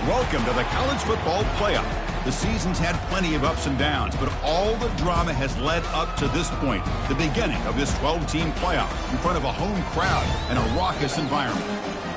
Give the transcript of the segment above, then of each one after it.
Welcome to the College Football Playoff. The season's had plenty of ups and downs, but all the drama has led up to this point, the beginning of this 12-team playoff in front of a home crowd and a raucous environment.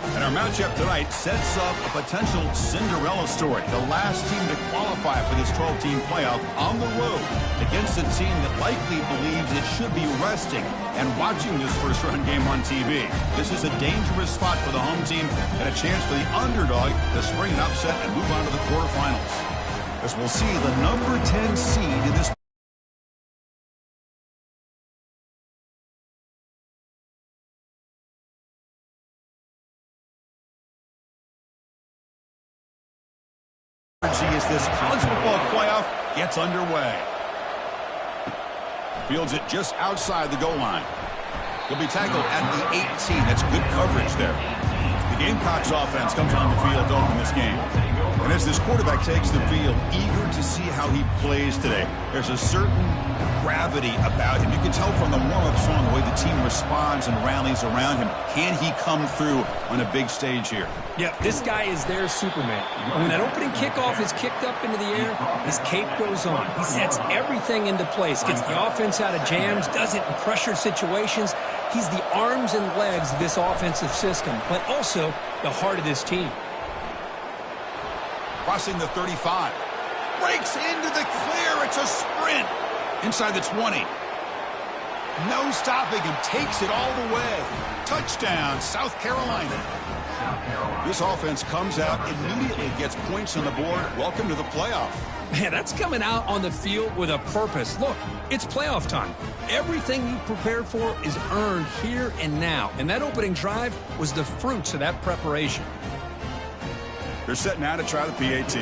And our matchup tonight sets up a potential Cinderella story, the last team to qualify for this 12-team playoff on the road against a team that likely believes it should be resting and watching this first-round game on TV. This is a dangerous spot for the home team and a chance for the underdog to spring an upset and move on to the quarterfinals. As we'll see the number 10 seed in this as this college football playoff gets underway. Fields it just outside the goal line. He'll be tackled at the 18. That's good coverage there. The Gamecocks offense comes on the field to open this game. And as this quarterback takes the field, eager to see how he plays today, there's a certain gravity about him. You can tell from the warm-up song the way the team responds and rallies around him. Can he come through on a big stage here? Yeah, this guy is their Superman. And when that opening kickoff is kicked up into the air, his cape goes on. He sets everything into place, gets the offense out of jams, does it in pressure situations. He's the arms and legs of this offensive system, but also the heart of this team. Crossing the 35. Breaks into the clear. It's a sprint. Inside the 20. No stopping him. Takes it all the way. Touchdown, South Carolina. This offense comes out, immediately gets points on the board. Welcome to the playoff. Man, that's coming out on the field with a purpose. Look, it's playoff time. Everything you prepared for is earned here and now. And that opening drive was the fruits of that preparation. They're set now to try the PAT.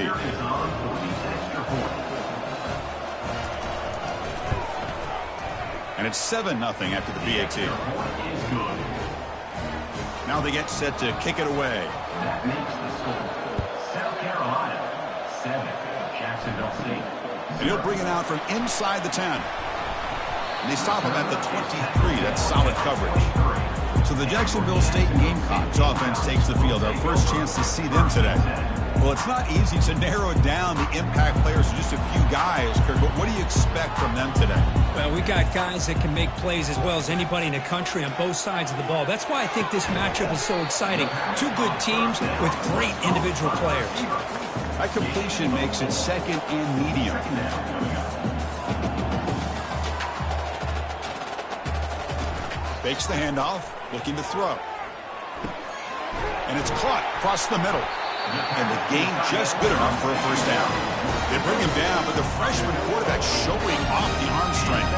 And it's 7-0 after the PAT. Now they get set to kick it away. That makes the score South Carolina 7, Jacksonville State. And he'll bring it out from inside the 10. And they stop him at the 23. That's solid coverage. So the Jacksonville State Gamecocks offense takes the field. Our first chance to see them today. Well, it's not easy to narrow down the impact players to just a few guys, Kirk, but what do you expect from them today? Well, we got guys that can make plays as well as anybody in the country on both sides of the ball. That's why I think this matchup is so exciting. Two good teams with great individual players. That completion makes it second and medium. Fakes the handoff, looking to throw. And it's caught across the middle. And the gain just good enough for a first down. They bring him down, but the freshman quarterback showing off the arm strength.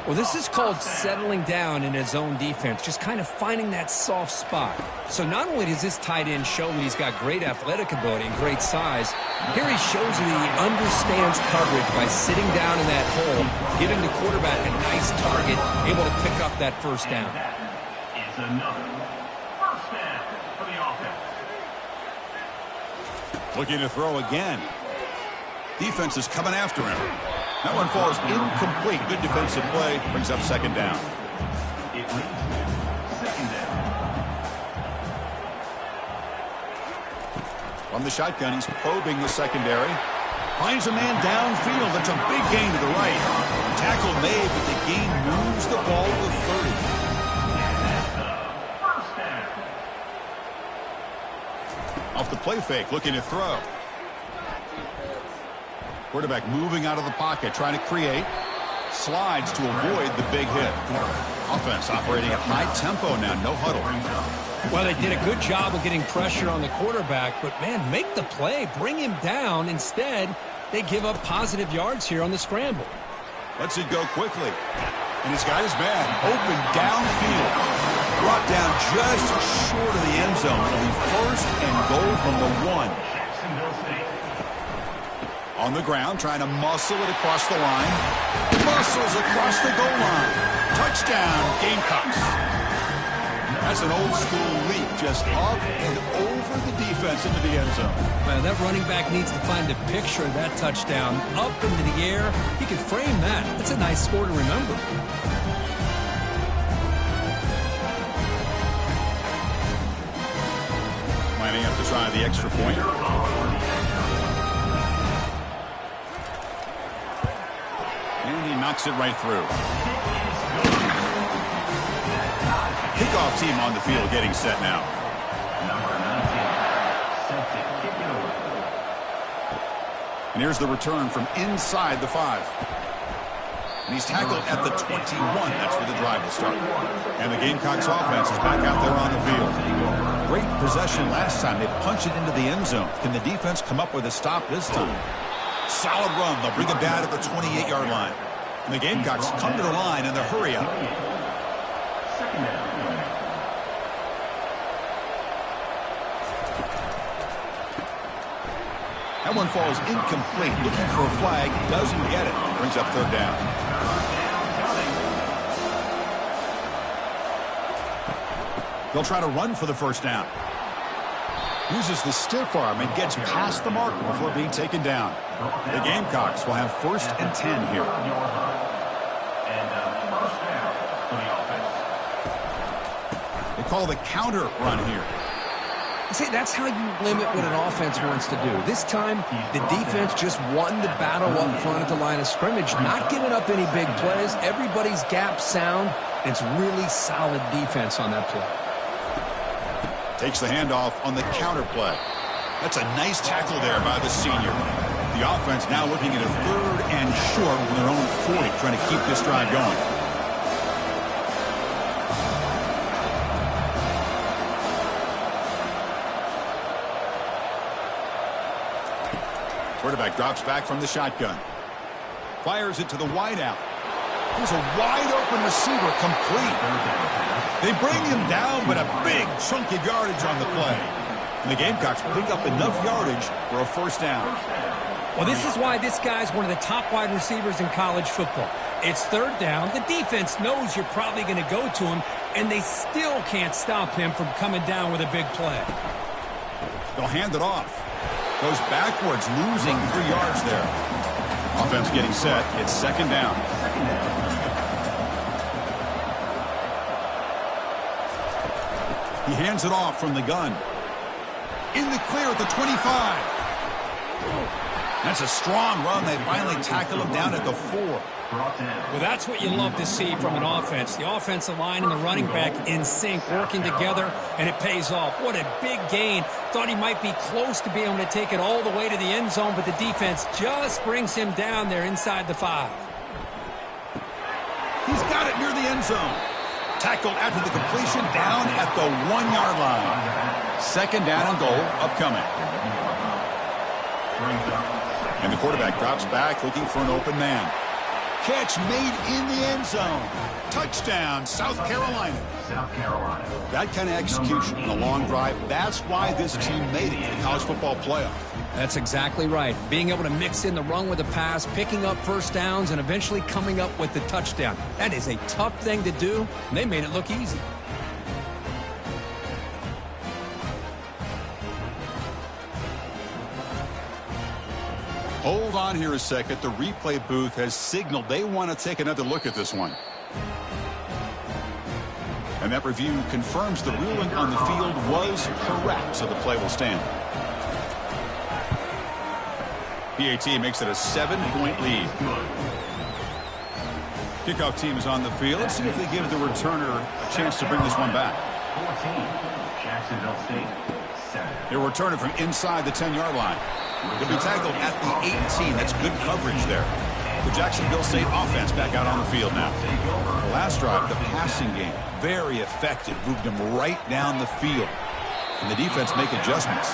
Well, this is called settling down in his own defense, just kind of finding that soft spot. So not only does this tight end show that he's got great athletic ability and great size, here he shows that he understands coverage by sitting down in that hole, giving the quarterback a nice target, able to pick up that first down. It's another first down for the offense. Looking to throw again. Defense is coming after him. That one falls incomplete. Good defensive play. Brings up second down. It leads second down. From the shotgun, he's probing the secondary. Finds a man downfield. That's a big gain to the right. Tackle made, but the gain moves the ball to 30. Off the play fake, looking to throw. Quarterback moving out of the pocket, trying to create. Slides to avoid the big hit. Offense operating at high tempo now, no huddle. Well, they did a good job of getting pressure on the quarterback, but, man, make the play, bring him down. Instead, they give up positive yards here on the scramble. Lets it go quickly. And he's got his man open downfield. Brought down just short of the end zone. It'll be first and goal from the 1. On the ground, trying to muscle it across the line. Muscles across the goal line. Touchdown, Gamecocks. That's an old-school leap, just up and over the defense into the end zone. Well, that running back needs to find a picture of that touchdown. Up into the air. He can frame that. That's a nice score to remember. Lining up to try the extra point. knocks it right through. Kickoff team on the field getting set now. Number 19, set to kick it away. And here's the return from inside the 5. And he's tackled at the 21. That's where the drive will start. And the Gamecocks offense is back out there on the field. Great possession last time. They punch it into the end zone. Can the defense come up with a stop this time? Solid run. They'll bring it down at the 28-yard line. And the Gamecocks come to the line in the hurry up. Second down. That one falls incomplete. Looking for a flag. Doesn't get it. Brings up third down. They'll try to run for the first down. Uses the stiff arm and gets past the marker before being taken down. The Gamecocks will have first and 10 here. And first down for the offense. They call the counter run here. See, that's how you limit what an offense wants to do. This time, the defense just won the battle up front at the line of scrimmage, not giving up any big plays. Everybody's gap sound. It's really solid defense on that play. Takes the handoff on the counter play. That's a nice tackle there by the senior. The offense now looking at a third and short from their own 40, trying to keep this drive going. Quarterback drops back from the shotgun. Fires it to the wideout. There's a wide-open receiver complete. They bring him down, but a big chunk of yardage on the play. And the Gamecocks pick up enough yardage for a first down. Well, this is why this guy's one of the top wide receivers in college football. It's third down. The defense knows you're probably going to go to him, and they still can't stop him from coming down with a big play. They'll hand it off. Goes backwards, losing 3 yards there. Offense getting set. It's second down. He hands it off from the gun. In the clear at the 25. That's a strong run. They finally tackle him down at the 4. Well, that's what you love to see from an offense. The offensive line and the running back in sync, working together, and it pays off. What a big gain. Thought he might be close to being able to take it all the way to the end zone, but the defense just brings him down there inside the 5. He's got it near the end zone. Tackled after the completion down at the 1-yard line. Second down and goal upcoming. And the quarterback drops back looking for an open man. Catch made in the end zone. Touchdown, South Carolina. South Carolina. That kind of execution in a long drive, that's why this team made it in the college football playoff. That's exactly right. Being able to mix in the run with the pass, picking up first downs, and eventually coming up with the touchdown. That is a tough thing to do, and they made it look easy. Hold on here a second. The replay booth has signaled they want to take another look at this one. And that review confirms the ruling on the field was correct, so the play will stand. PAT makes it a 7-point lead. Kickoff team is on the field. Let's see if they give the returner a chance to bring this one back. 14, Jacksonville State, 7. They're returning from inside the 10-yard line. They'll be tackled at the 18. That's good coverage there. The Jacksonville State offense back out on the field now. The last drive, the passing game, very effective. Moved them right down the field. And the defense make adjustments.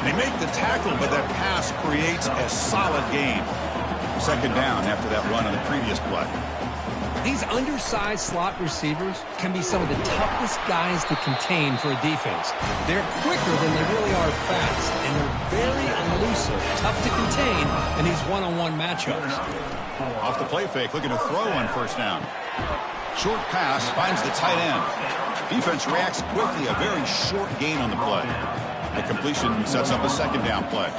They make the tackle, but that pass creates a solid gain. Second down after that run on the previous play. These undersized slot receivers can be some of the toughest guys to contain for a defense. They're quicker than they really are fast, and they're very elusive, tough to contain in these one-on-one matchups. Off the play fake, looking to throw on first down. Short pass finds the tight end. Defense reacts quickly, a very short gain on the play. The completion sets up a second down play.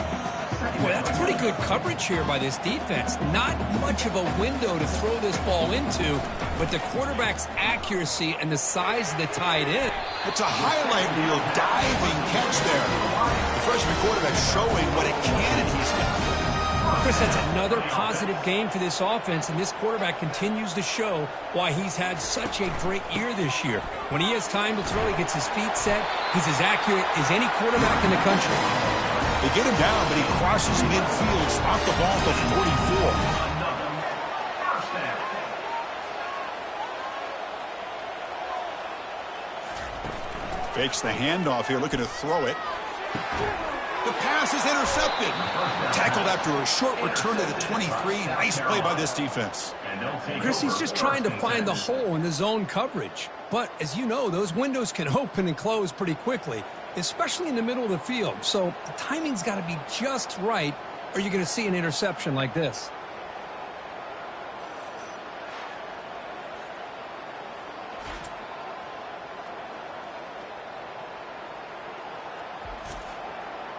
Boy, that's pretty good coverage here by this defense. Not much of a window to throw this ball into, but the quarterback's accuracy and the size of the tight end. It's a highlight reel diving catch there. The freshman quarterback showing what a cannon he's got. Chris, that's another positive game for this offense, and this quarterback continues to show why he's had such a great year this year. When he has time to throw, he gets his feet set. He's as accurate as any quarterback in the country. They get him down, but he crosses midfield, stopped the ball to 44. Fakes the handoff here, looking to throw it. The pass is intercepted. Tackled after a short return to the 23. Nice play by this defense. Chris, he's just trying to find the hole in the zone coverage. But, as you know, those windows can open and close pretty quickly, especially in the middle of the field. So the timing's got to be just right, or you're going to see an interception like this.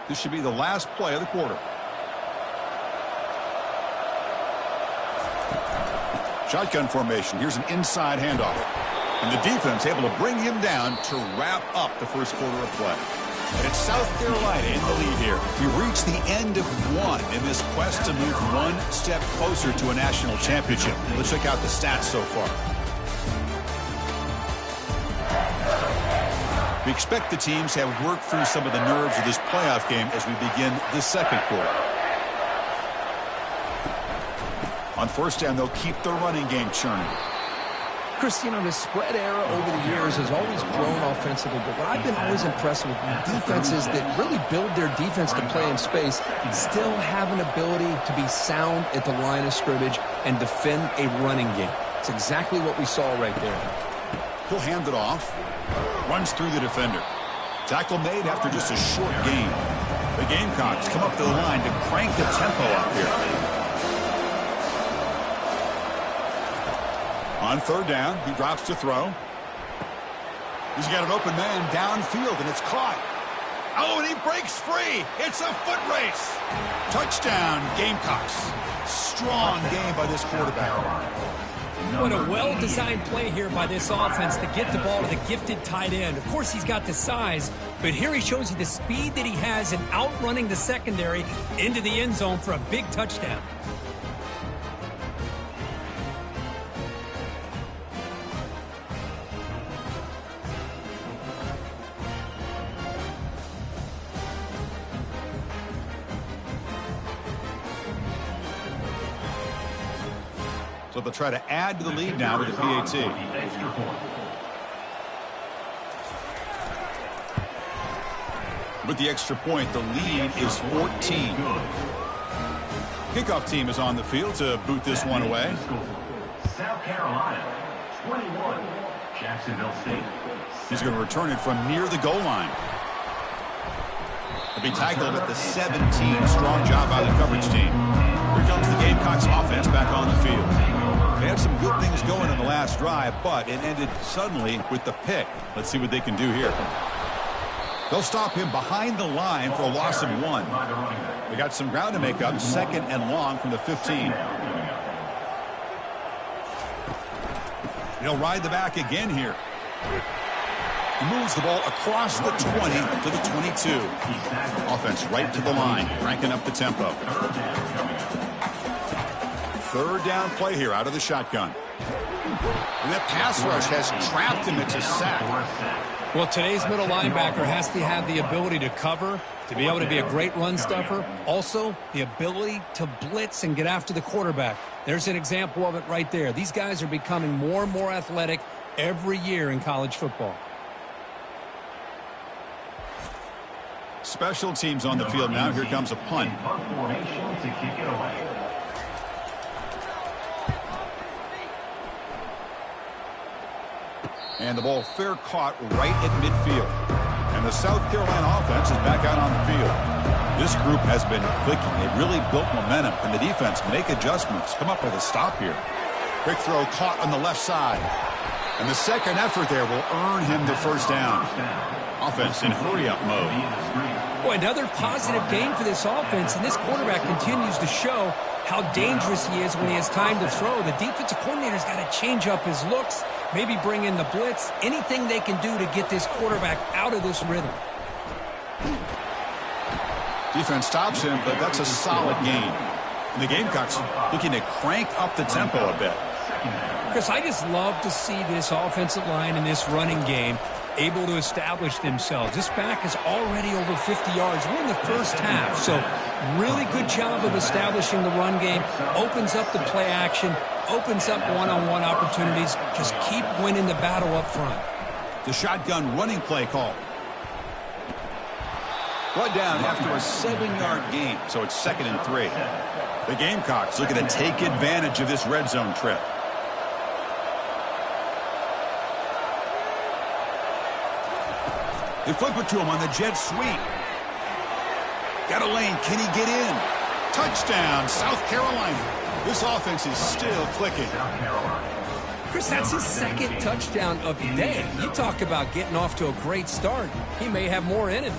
This should be the last play of the quarter. Shotgun formation. Here's an inside handoff. And the defense able to bring him down to wrap up the first quarter of play. And it's South Carolina in the lead here. We reach the end of one in this quest to move one step closer to a national championship. Let's check out the stats so far. We expect the teams to have worked through some of the nerves of this playoff game as we begin the second quarter. On first down, they'll keep the running game churning. Chris, you know, the spread era over the years has always grown offensively, but what I've been always impressed with defenses that really build their defense to play in space still have an ability to be sound at the line of scrimmage and defend a running game. It's exactly what we saw right there. He'll hand it off. Runs through the defender. Tackle made after just a short gain. The Gamecocks come up to the line to crank the tempo up here. On third down, he drops to throw. He's got an open man downfield, and it's caught. Oh, and he breaks free. It's a foot race. Touchdown, Gamecocks. Strong game by this quarterback. What a well-designed play here by this offense to get the ball to the gifted tight end. Of course, he's got the size, but here he shows you the speed that he has in outrunning the secondary into the end zone for a big touchdown. So they'll try to add to the lead now with the PAT. With the extra point, the lead is 14. Kickoff team is on the field to boot this one away. South Carolina, 21, Jacksonville State. He's going to return it from near the goal line. He'll be tackled at the 17. Strong job by the coverage team. Here comes the Gamecocks offense back on the field. They had some good things going in the last drive, but it ended suddenly with the pick. Let's see what they can do here. They'll stop him behind the line for a loss of 1. They got some ground to make up, second and long from the 15. He'll ride the back again here. He moves the ball across the 20 to the 22. Offense right to the line, cranking up the tempo. Third down play here out of the shotgun. And that pass rush has trapped him. It's a sack. Well, today's middle linebacker has to have the ability to cover, to be able to be a great run stuffer. Also, the ability to blitz and get after the quarterback. There's an example of it right there. These guys are becoming more and more athletic every year in college football. Special teams on the field now. Here comes a punt. Punt formation to kick it away. And the ball fair caught right at midfield. And the South Carolina offense is back out on the field. This group has been clicking. They really built momentum. And the defense make adjustments. Come up with a stop here. Quick throw caught on the left side. And the second effort there will earn him the first down. Offense in hurry-up mode. Boy, another positive game for this offense. And this quarterback continues to show how dangerous he is when he has time to throw. The defensive coordinator's got to change up his looks. Maybe bring in the blitz, anything they can do to get this quarterback out of this rhythm. Defense stops him, but that's a solid gain. The Gamecocks looking to crank up the tempo a bit. Chris, I just love to see this offensive line in this running game able to establish themselves. This back is already over 50 yards. We're in the first half, so really good job of establishing the run game. Opens up the play action, opens up one-on-one opportunities. Just keep winning the battle up front. The shotgun running play call. Brought down after a 7-yard gain, so it's 2nd and 3. The Gamecocks looking to take advantage of this red zone trip. They flip it to him on the jet sweep. Got a lane. Can he get in? Touchdown, South Carolina. This offense is still clicking. Chris, that's his 2nd touchdown of the day. You talk about getting off to a great start. He may have more in him.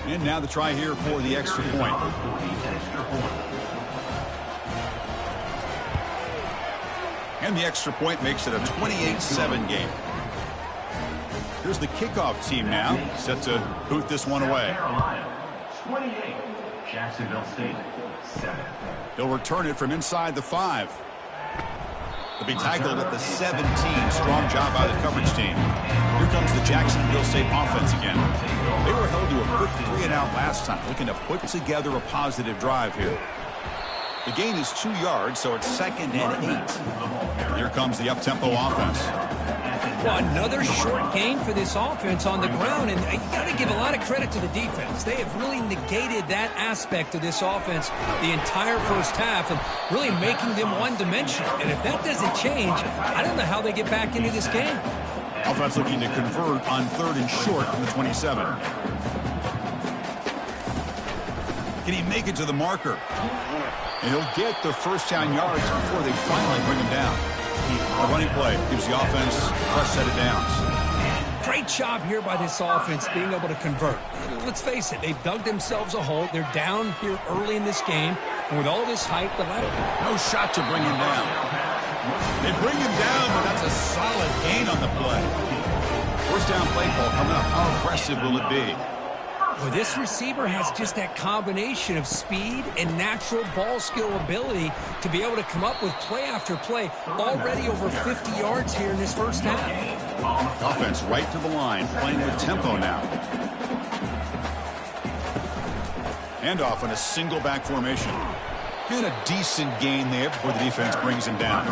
And now the try here for the extra point. And the extra point makes it a 28-7 game. Here's the kickoff team now, set to boot this one away. 28, Jacksonville State, 7. They'll return it from inside the 5. They'll be tackled at the 17. Strong job by the coverage team. Here comes the Jacksonville State offense again. They were held to a quick 3-and-out last time, looking to put together a positive drive here. The gain is 2 yards, so it's 2nd and 8. Here comes the up-tempo offense. Well, another short gain for this offense on the ground, and you got to give a lot of credit to the defense. They have really negated that aspect of this offense the entire first half and really making them one-dimensional. And if that doesn't change, I don't know how they get back into this game. Offense looking to convert on 3rd and short from the 27. Can he make it to the marker? And he'll get the first down yards before they finally bring him down. A running play gives the offense a fresh set of downs. Great job here by this offense being able to convert. Let's face it, they've dug themselves a hole. They're down here early in this game. And with all this hype, no shot to bring him down. They bring him down, but that's a solid gain on the play. First down play call coming up. How impressive will it be? Well, this receiver has just that combination of speed and natural ball skill ability to be able to come up with play after play. Already over 50 yards here in this first half. Offense right to the line, playing with tempo now. Handoff in a single back formation. And a decent gain there before the defense brings him down.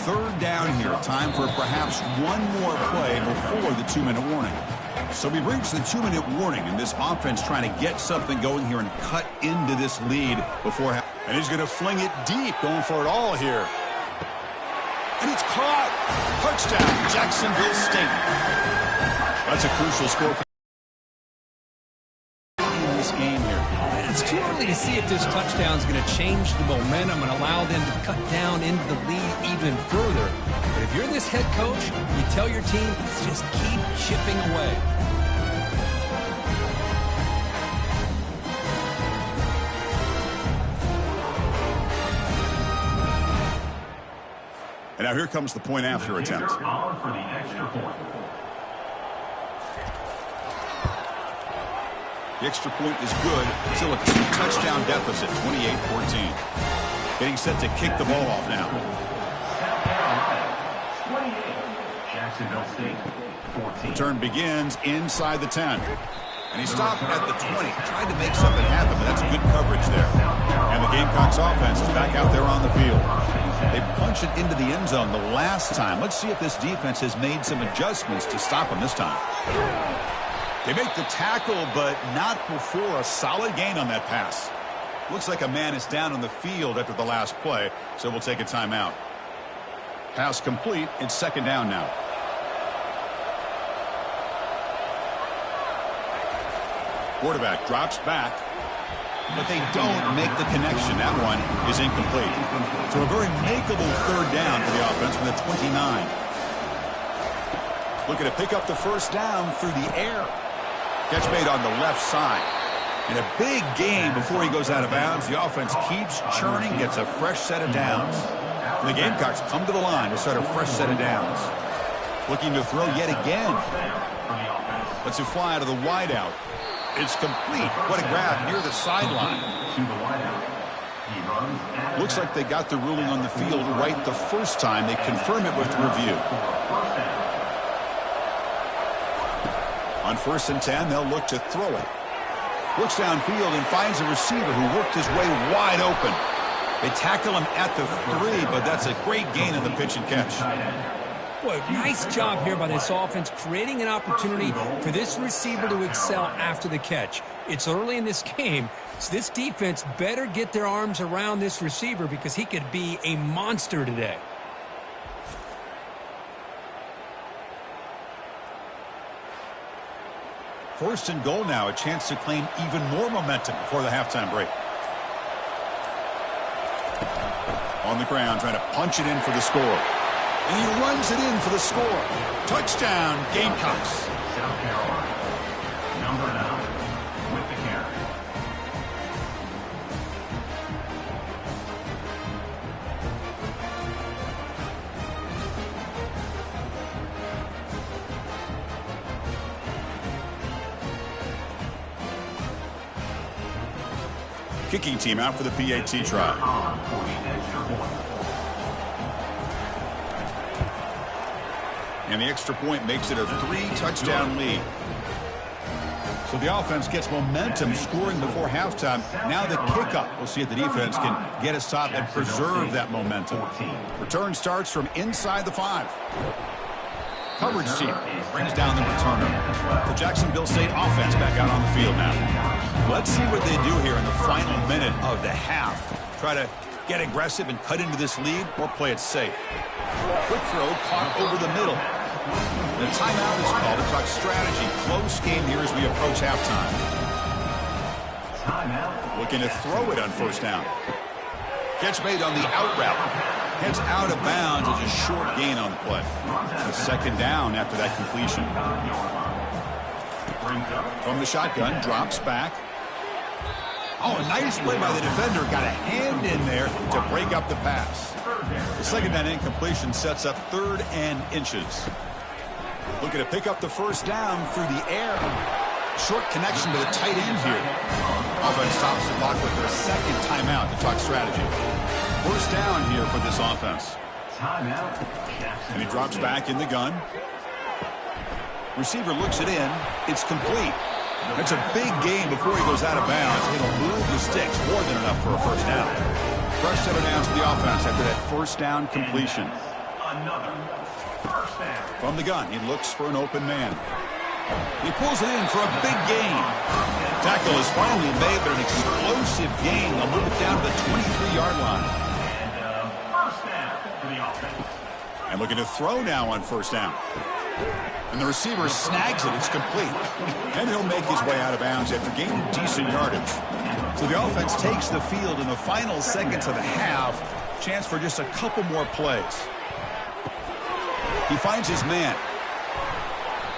3rd down here. Time for perhaps one more play before the 2-minute warning. So we've reached the 2-minute warning, and this offense trying to get something going here and cut into this lead before. And he's going to fling it deep, going for it all here. And it's caught. Touchdown, Jacksonville State. That's a crucial score for this game here. It's too early to see if this touchdown is going to change the momentum and allow them to cut down into the lead even further. But if you're this head coach, you tell your team, just keep chipping away. And now here comes the point after attempt. The extra point is good. Still a 2-touchdown deficit, 28-14. Getting set to kick the ball off now. Jacksonville State, 14. Return begins inside the 10. And he stopped at the 20. Tried to make something happen, but that's good coverage there. And the Gamecocks offense is back out there on the field. They punched it into the end zone the last time. Let's see if this defense has made some adjustments to stop them this time. They make the tackle, but not before a solid gain on that pass. Looks like a man is down on the field after the last play, so we'll take a timeout. Pass complete. It's 2nd down now. Quarterback drops back, but they don't make the connection. That one is incomplete. So a very makeable 3rd down for the offense from the 29. Looking to pick up the first down through the air. Catch made on the left side. And a big gain before he goes out of bounds. The offense keeps churning, gets a fresh set of downs. And the Gamecocks come to the line to start a fresh set of downs. Looking to throw yet again. Lets it fly to the wideout. It's complete. What a grab near the sideline. Looks like they got the ruling on the field right the first time. They confirm it with the review. On 1st and 10, they'll look to throw it. Looks downfield and finds a receiver who worked his way wide open. They tackle him at the 3, but that's a great gain in the pitch and catch. Boy, nice job here by this offense, creating an opportunity for this receiver to excel after the catch. It's early in this game, so this defense better get their arms around this receiver because he could be a monster today. First and goal now, a chance to claim even more momentum before the halftime break. On the ground, trying to punch it in for the score. And he runs it in for the score. Touchdown, Gamecocks. South Carolina, number 9, with the carry. Kicking team out for the PAT try. On for the extra point. And the extra point makes it a 3-touchdown lead. So the offense gets momentum scoring before halftime. Now the kickoff. We'll see if the defense can get a stop and preserve that momentum. Return starts from inside the 5. Coverage team brings down the returner. The Jacksonville State offense back out on the field now. Let's see what they do here in the final minute of the half. Try to get aggressive and cut into this lead or play it safe. Quick throw caught over the middle. The timeout is called to talk strategy. Close game here as we approach halftime. Looking to throw it on 1st down. Catch made on the out route. Heads out of bounds as a short gain on the play. A 2nd down after that completion. From the shotgun, drops back. Oh, a nice play by the defender. Got a hand in there to break up the pass. The 2nd down incompletion sets up 3rd and inches. Looking to pick up the 1st down through the air. Short connection to the tight end here. Offense stops the clock with their 2nd timeout to talk strategy. 1st down here for this offense. And he drops back in the gun. Receiver looks it in. It's complete. It's a big game before he goes out of bounds. It'll move the sticks more than enough for a 1st down. Fresh 7 downs to the offense after that 1st down completion. From the gun, he looks for an open man. He pulls it in for a big gain. Tackle is finally made, but an explosive gain. They'll move it down to the 23-yard line. And looking to throw now on 1st down. And the receiver snags it. It's complete. And he'll make his way out of bounds after gaining decent yardage. So the offense takes the field in the final seconds of the half. Chance for just a couple more plays. He finds his man.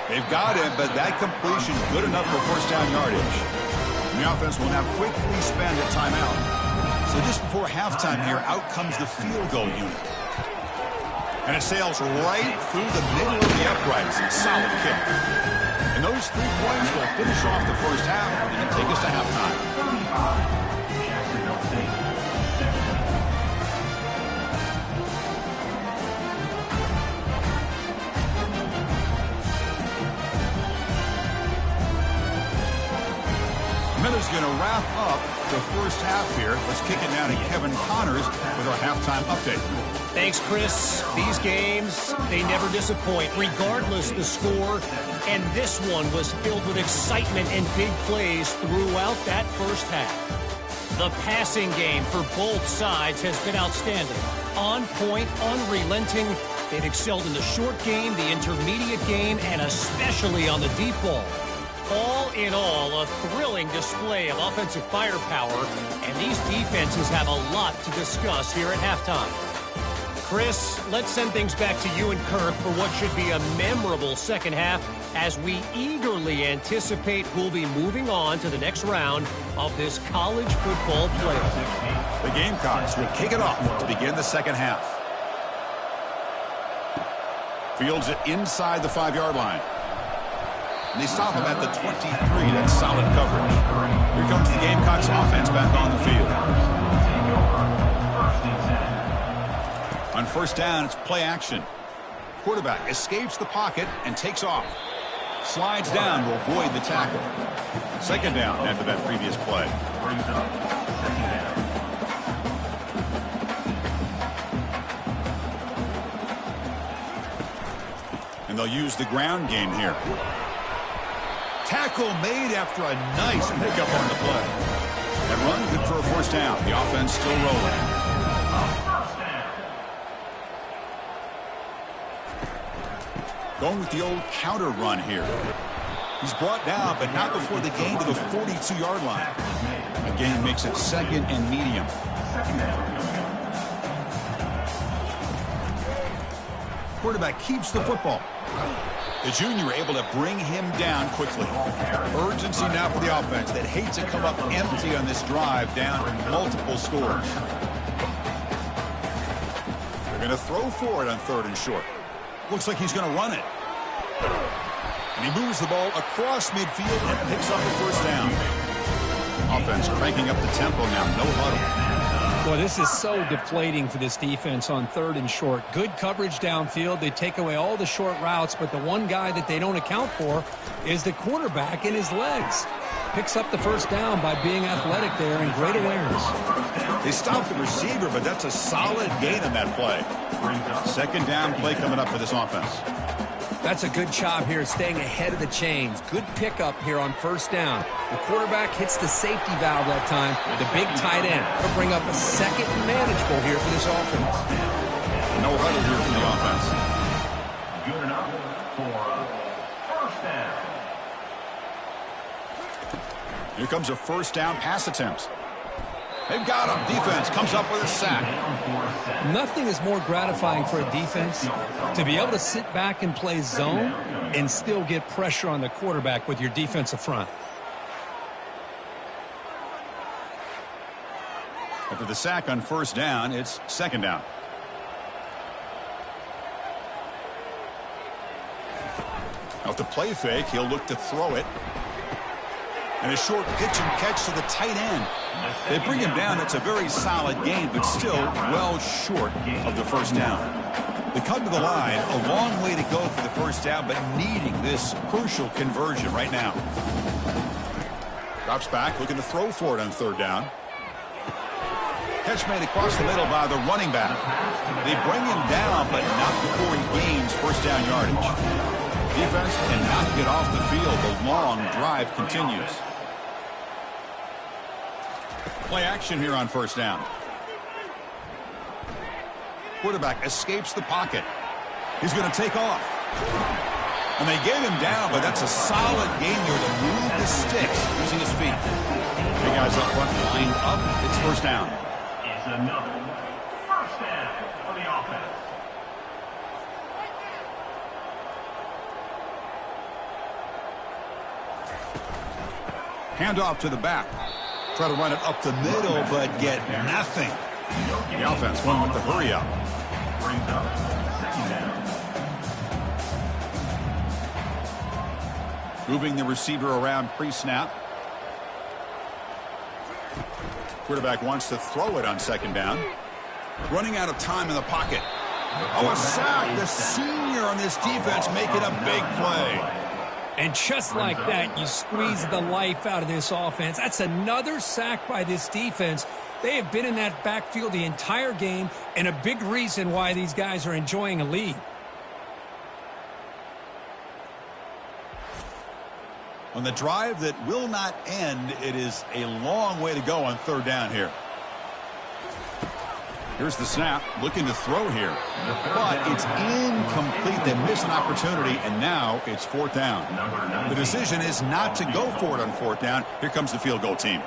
They've got him, but that completion good enough for 1st down yardage. And the offense will now quickly spend a timeout. So just before halftime here, out comes the field goal unit. And it sails right through the middle of the uprights. Solid kick. And those 3 points will finish off the 1st half and take us to halftime. Miller's going to wrap up the 1st half here. Let's kick it now to Kevin Connors with our halftime update. Thanks, Chris. These games, they never disappoint, regardless the score. And this one was filled with excitement and big plays throughout that 1st half. The passing game for both sides has been outstanding. On point, unrelenting. They've excelled in the short game, the intermediate game, and especially on the deep ball. All in all, a thrilling display of offensive firepower, and these defenses have a lot to discuss here at halftime. Chris, let's send things back to you and Kirk for what should be a memorable 2nd half as we eagerly anticipate who'll be moving on to the next round of this college football playoff. The Gamecocks will kick it off to begin the 2nd half. Fields it inside the 5-yard line. And they stop him at the 23. That's solid coverage. Here comes the Gamecocks offense back on the field. On first down, it's play action. Quarterback escapes the pocket and takes off. Slides down to avoid the tackle. Second down after that previous play. And they'll use the ground game here. Tackle made after a nice pickup on the play. And run good for a first down. The offense still rolling. Going with the old counter run here. He's brought down, but not before the gain to the 42-yard line. Again, makes it second and medium. Quarterback keeps the football. The junior able to bring him down quickly. Urgency now for the offense that hates to come up empty on this drive down multiple scores. They're going to throw for it on 3rd and short. Looks like he's going to run it. And he moves the ball across midfield and picks up the first down. Offense cranking up the tempo now. No huddle. Boy, this is so deflating for this defense on 3rd and short. Good coverage downfield. They take away all the short routes, but the one guy that they don't account for is the quarterback in his legs. Picks up the first down by being athletic there and great awareness. They stopped the receiver, but that's a solid gain on that play. Second down play coming up for this offense. That's a good job here staying ahead of the chains. Good pickup here on first down. The quarterback hits the safety valve that time. The big tight end will bring up a second and manageable here for this offense. No huddle here from the offense. Good enough for first down. Here comes a first down pass attempt. They've got him. Defense comes up with a sack. Nothing is more gratifying for a defense to be able to sit back and play zone and still get pressure on the quarterback with your defensive front. After the sack on first down, it's second down. Off the play fake, he'll look to throw it. And a short pitch and catch to the tight end. They bring him down. It's a very solid gain, but still well short of the first down. They come to the line, a long way to go for the first down, but needing this crucial conversion right now. Drops back, looking to throw for it on 3rd down. Catch made across the middle by the running back. They bring him down, but not before he gains first down yardage. Defense cannot get off the field. The long drive continues. Play action here on first down. Quarterback escapes the pocket. He's going to take off. And they get him down, but that's a solid gain here to move the sticks using his feet. Three guys up front lined up. It's first down. It's another first down for the offense. Handoff to the back. Try to run it up the middle, but get nothing. The offense won with the hurry up. Brings up second down. Moving the receiver around pre-snap. Quarterback wants to throw it on second down. Running out of time in the pocket. Oh, a sack. The senior on this defense making a big play. And just like that, you squeeze the life out of this offense. That's another sack by this defense. They have been in that backfield the entire game, and a big reason why these guys are enjoying a lead. On the drive that will not end, it is a long way to go on 3rd down here. Here's the snap, looking to throw here. But it's incomplete. They miss an opportunity, and now it's 4th down. The decision is not to go for it on 4th down. Here comes the field goal team.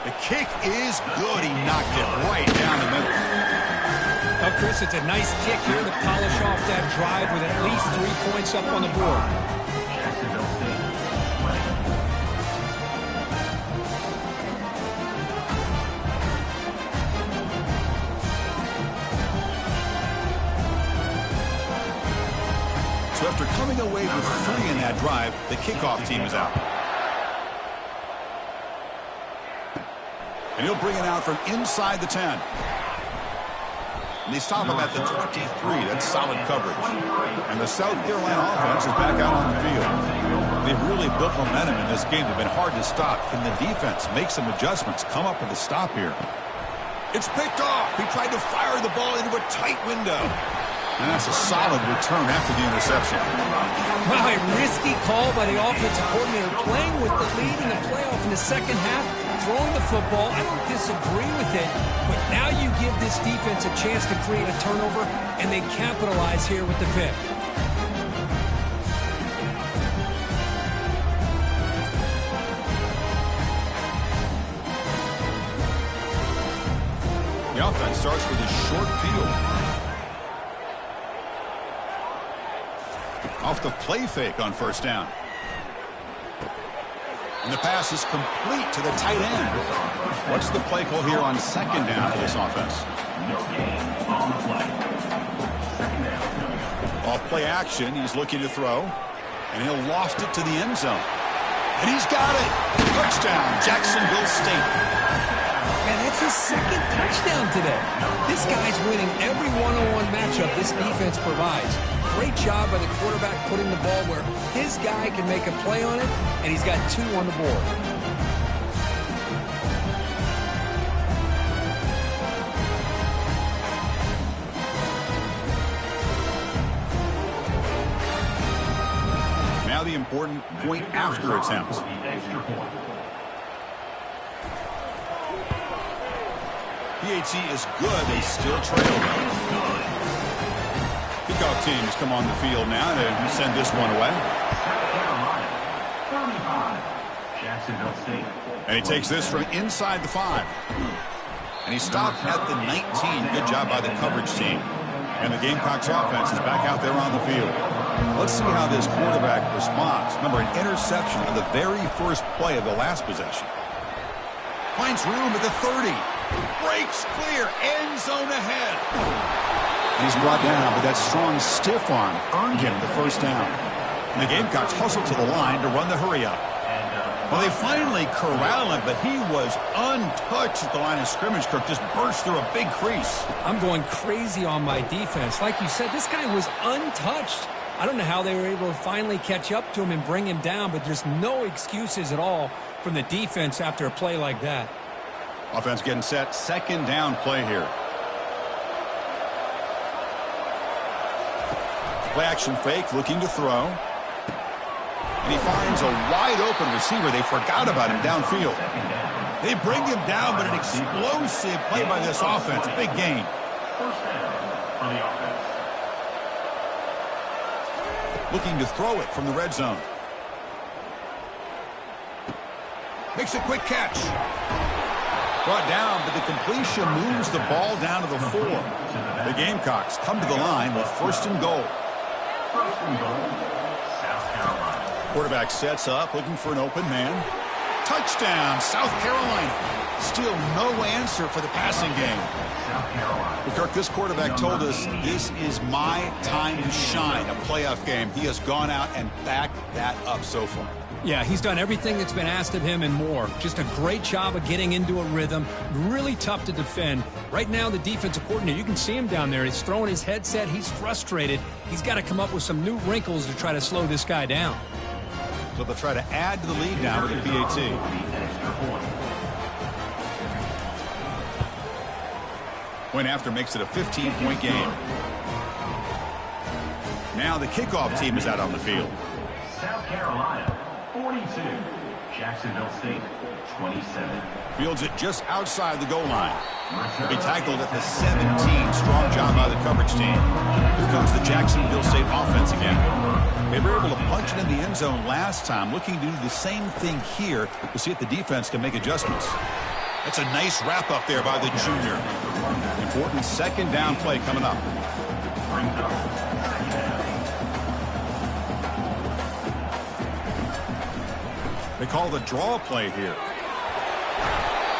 The kick is good. He knocked it right down the middle. Oh, Chris, it's a nice kick here to polish off that drive with at least 3 points up on the board. Jacksonville State. away with 3 in that drive. The kickoff team is out. And he'll bring it out from inside the 10. And they stop him at the 23. That's solid coverage. And the South Carolina offense is back out on the field. They've really built momentum in this game. They've been hard to stop. Can the defense make some adjustments, come up with a stop here? It's picked off. He tried to fire the ball into a tight window. And that's a solid return after the interception. Wow, a risky call by the offensive coordinator, playing with the lead in the playoff in the second half, throwing the football. I don't disagree with it, but now you give this defense a chance to create a turnover, and they capitalize here with the pick. The offense starts with a short field. Off the play fake on first down. And the pass is complete to the tight end. What's the play call here on second down for this offense? No gain on the play. Second down. Off play action, he's looking to throw. And he'll loft it to the end zone. And he's got it. Touchdown, Jacksonville State. Man, that's his second touchdown today. This guy's winning every one-on-one matchup this defense provides. Great job by the quarterback putting the ball where his guy can make a play on it, and he's got 2 on the board. Now the important point after attempt. PAT is good. They still trail. Kickoff teams come on the field now to send this one away. South Carolina, 35. Jacksonville State. And he takes this from inside the 5. And he stopped at the 19. Good job by the coverage team. And the Gamecocks offense is back out there on the field. Let's see how this quarterback responds. Remember, an interception on the very first play of the last possession. Finds room at the 30. Breaks clear. End zone ahead. And he's brought down, but that strong stiff arm earned him the first down. And the Gamecocks hustle to the line to run the hurry up. Well, they finally corral him, but he was untouched at the line of scrimmage. Kirk just burst through a big crease. I'm going crazy on my defense. Like you said, this guy was untouched. I don't know how they were able to finally catch up to him and bring him down, but there's no excuses at all from the defense after a play like that. Offense getting set. Second down play here. Play action fake, looking to throw. And he finds a wide open receiver. They forgot about him downfield. They bring him down, but an explosive play by this offense. Big gain. First down for the offense. Looking to throw it from the red zone. Makes a quick catch. Brought down, but the completion moves the ball down to the 4. The Gamecocks come to the line with first and goal. First and goal, South Carolina. Quarterback sets up, looking for an open man. Touchdown, South Carolina. Still no answer for the passing game. South Carolina. But Kirk, this quarterback told us this is my time to shine, a playoff game. He has gone out and backed that up so far. Yeah, he's done everything that's been asked of him and more. Just a great job of getting into a rhythm. Really tough to defend. Right now, the defensive coordinator, you can see him down there. He's throwing his headset. He's frustrated. He's got to come up with some new wrinkles to try to slow this guy down. So they'll try to add to the lead now with the PAT. Point after makes it a 15-point game. Now the kickoff team is out on the field. South Carolina, 42. Jacksonville State, 27. Fields it just outside the goal line. He'll be tackled at the 17. Strong job by the coverage team. Here comes the Jacksonville State offense again. They were able to punch it in the end zone last time. Looking to do the same thing here to see if the defense can make adjustments. That's a nice wrap up there by the junior. Important second down play coming up. They call the draw play here.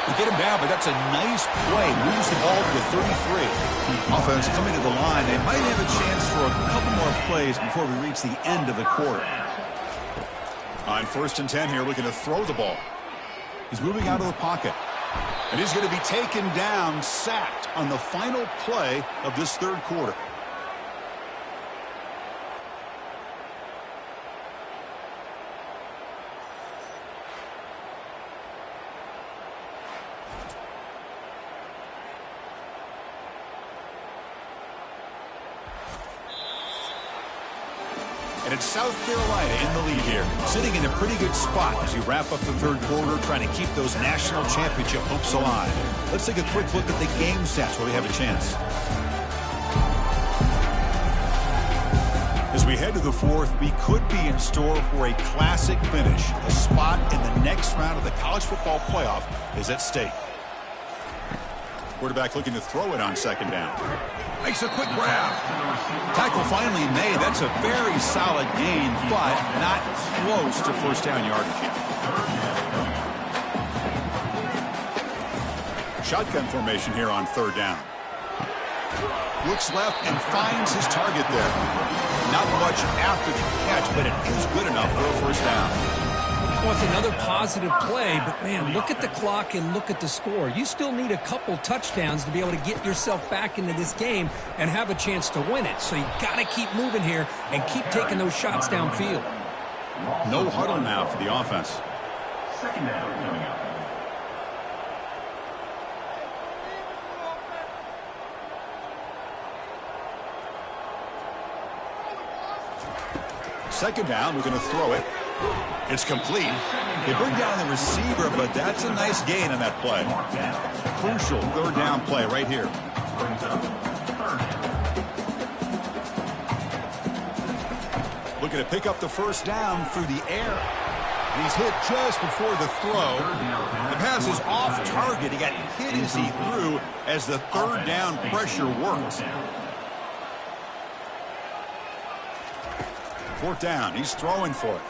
They get him down, but that's a nice play. Moves the ball to the 33. Offense coming to the line. They might have a chance for a couple more plays before we reach the end of the quarter. On 1st and 10 here, looking to throw the ball. He's moving out of the pocket. And he's going to be taken down, sacked on the final play of this third quarter. And it's South Carolina in the lead here, sitting in a pretty good spot as you wrap up the third quarter, trying to keep those national championship hopes alive. Let's take a quick look at the game stats where we have a chance. As we head to the fourth, we could be in store for a classic finish. A spot in the next round of the college football playoff is at stake. Quarterback looking to throw it on 2nd down. Makes a quick grab. Tackle finally made. That's a very solid gain, but not close to 1st down yardage. Shotgun formation here on 3rd down. Looks left and finds his target there. Not much after the catch, but it is good enough for a 1st down. Well, it's another positive play, but, man, look at the clock and look at the score. You still need a couple touchdowns to be able to get yourself back into this game and have a chance to win it. So you got to keep moving here and keep taking those shots downfield. No huddle now for the offense. 2nd down coming up. Second down, we're going to throw it. It's complete. They bring down the receiver, but that's a nice gain on that play. Crucial 3rd down play right here. Looking to pick up the 1st down through the air. He's hit just before the throw. The pass is off target. He got hit as he threw as the 3rd down pressure worked. 4th down. He's throwing for it.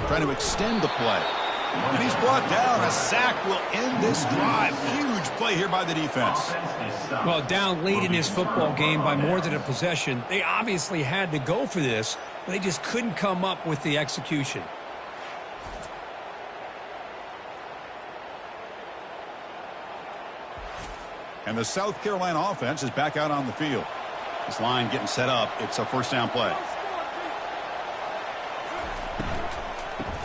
Trying to extend the play. And he's brought down. A sack will end this drive. Huge play here by the defense. Well, down late in this football game by more than a possession, they obviously had to go for this, but they just couldn't come up with the execution. And the South Carolina offense is back out on the field. This line getting set up. It's a 1st down play.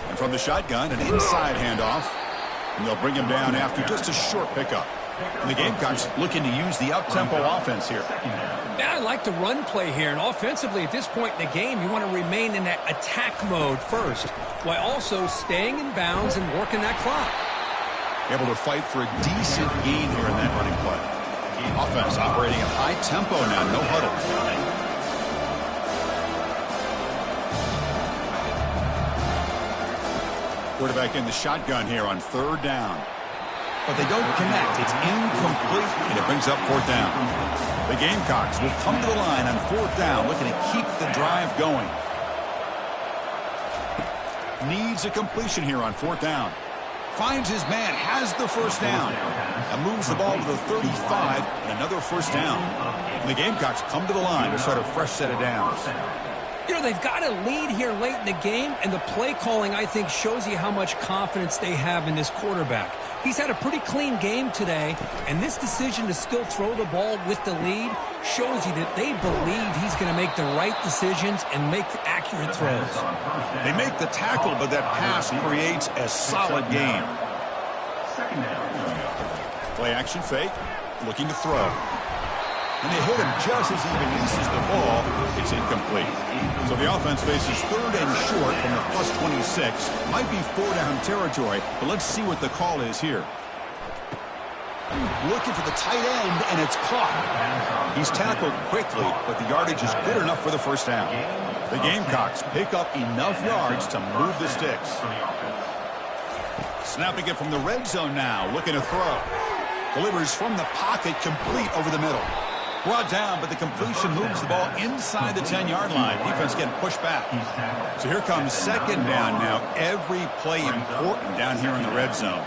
And from the shotgun, an inside handoff. And they'll bring him down after just a short pickup. And the Gamecocks looking to use the up-tempo offense here. Yeah, I like the run play here. And offensively, at this point in the game, you want to remain in that attack mode first, while also staying in bounds and working that clock. Able to fight for a decent gain here in that running play. Offense operating at high tempo now, no huddle. Quarterback in the shotgun here on 3rd down. But they don't connect. It's incomplete, and it brings up 4th down. The Gamecocks will come to the line on 4th down, looking to keep the drive going. Needs a completion here on 4th down. Finds his man, has the 1st down. And moves the ball to the 35, and another 1st down. And the Gamecocks come to the line to start a fresh set of downs. You know, they've got a lead here late in the game, and the play calling, I think, shows you how much confidence they have in this quarterback. He's had a pretty clean game today, and this decision to still throw the ball with the lead shows you that they believe he's going to make the right decisions and make accurate throws. They make the tackle, but that pass creates a solid game. 2nd down. Play action fake, looking to throw. And they hit him just as he releases the ball. It's incomplete. So the offense faces 3rd and short from the plus 26. Might be 4-down territory, but let's see what the call is here. Looking for the tight end, and it's caught. He's tackled quickly, but the yardage is good enough for the 1st down. The Gamecocks pick up enough yards to move the sticks. Snapping it from the red zone now, looking to throw. Delivers from the pocket, complete over the middle. Brought down, but the completion moves the ball inside the 10-yard line. Defense getting pushed back. So here comes 2nd down now. Every play important down here in the red zone.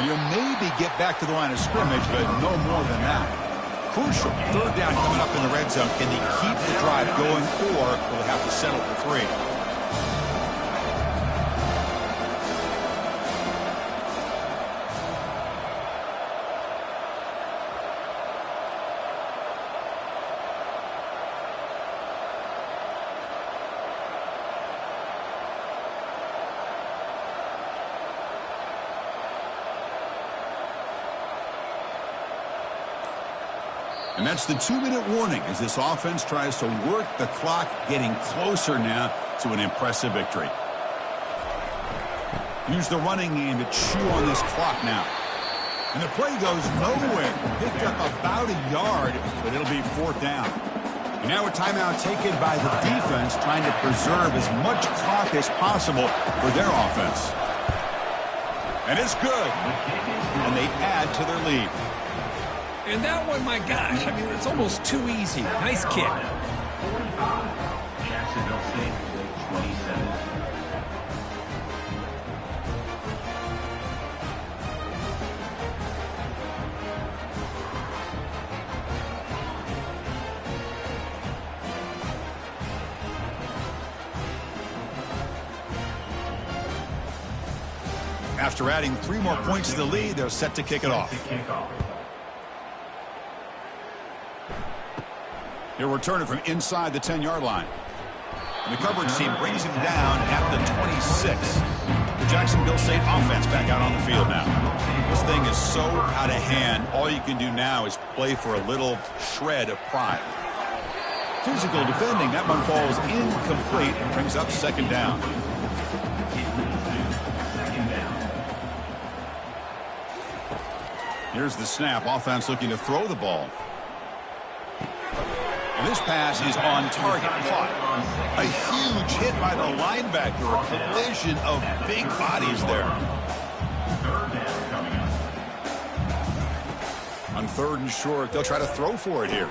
And you'll maybe get back to the line of scrimmage, but no more than that. Crucial. Third down coming up in the red zone. Can they keep the drive going, or will they have to settle for 3? And that's the 2-minute warning as this offense tries to work the clock, getting closer now to an impressive victory. Use the running game to chew on this clock now. And the play goes nowhere. Picked up about a yard, but it'll be 4th down. And now a timeout taken by the defense, trying to preserve as much clock as possible for their offense. And it's good. And they add to their lead. And that one, my gosh, I mean, it's almost too easy. Nice kick. Jacksonville State, 27. After adding 3 more points to the lead, they're set to kick it off. He'll return it from inside the 10-yard line. And the coverage team brings him down at the 26. The Jacksonville State offense back out on the field now. This thing is so out of hand, all you can do now is play for a little shred of pride. Physical defending, that one falls incomplete and brings up 2nd down. Here's the snap. Offense looking to throw the ball. And this pass is on target. Caught. A huge hit by the linebacker. A collision of big bodies there. On 3rd and short, they'll try to throw for it here.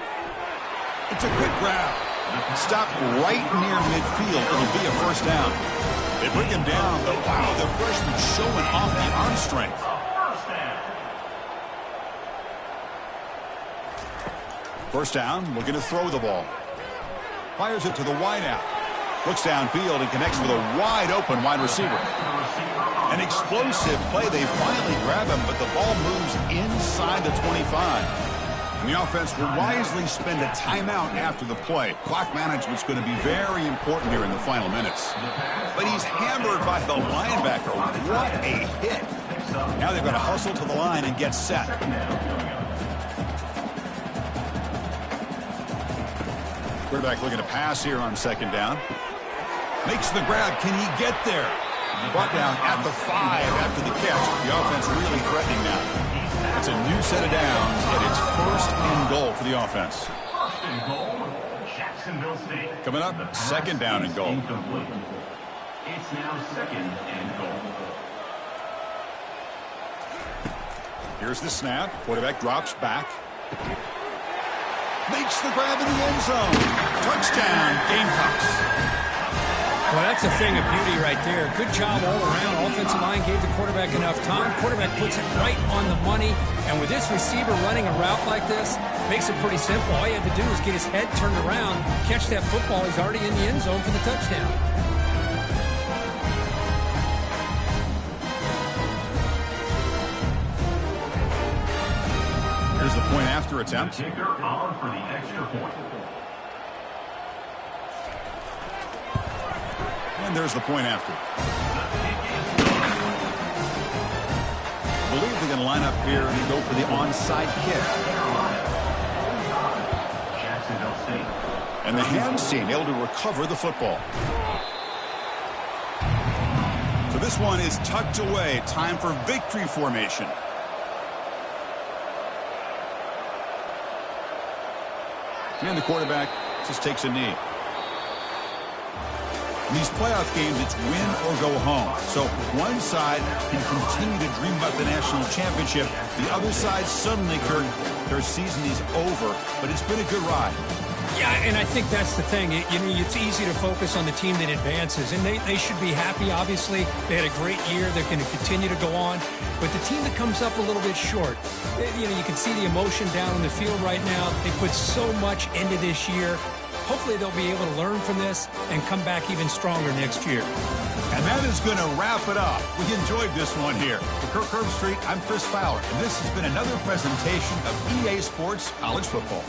It's a quick grab. Stop right near midfield. It'll be a 1st down. They bring him down, but wow, the freshman showing off the arm strength. First down, looking to throw the ball. Fires it to the wideout. Looks downfield and connects with a wide-open wide receiver. An explosive play. They finally grab him, but the ball moves inside the 25. And the offense will wisely spend a timeout after the play. Clock management's going to be very important here in the final minutes. But he's hammered by the linebacker. What a hit. Now they've got to hustle to the line and get set. Quarterback looking to pass here on 2nd down. Makes the grab. Can he get there? Brought down at the 5 after the catch. The offense really threatening now. It's a new set of downs, and it's 1st and goal for the offense. 1st and goal, Jacksonville State. Coming up, 2nd down and goal. It's now 2nd and goal. Here's the snap. Quarterback drops back. Makes the grab in the end zone. Touchdown, Gamecocks. Well, that's a thing of beauty right there. Good job all around. Offensive line gave the quarterback enough time. Quarterback puts it right on the money. And with this receiver running a route like this, makes it pretty simple. All you have to do is get his head turned around, catch that football. He's already in the end zone for the touchdown. Here's the point after attempt. The kicker on for the extra point. And there's the point after. I believe they're going to line up here and go for the onside kick. Jacksonville State. And the hands team able to recover the football. So this one is tucked away. Time for victory formation. And the quarterback just takes a knee. In these playoff games, it's win or go home. So one side can continue to dream about the national championship. The other side suddenly, Kirk, their season is over. But it's been a good ride. Yeah, and I think that's the thing. It's easy to focus on the team that advances, and they should be happy, obviously. They had a great year. They're going to continue to go on. But the team that comes up a little bit short, you can see the emotion down on the field right now. They put so much into this year. Hopefully they'll be able to learn from this and come back even stronger next year. And that is going to wrap it up. We enjoyed this one here. For Kirk Herbstreit, I'm Chris Fowler, and this has been another presentation of EA Sports College Football.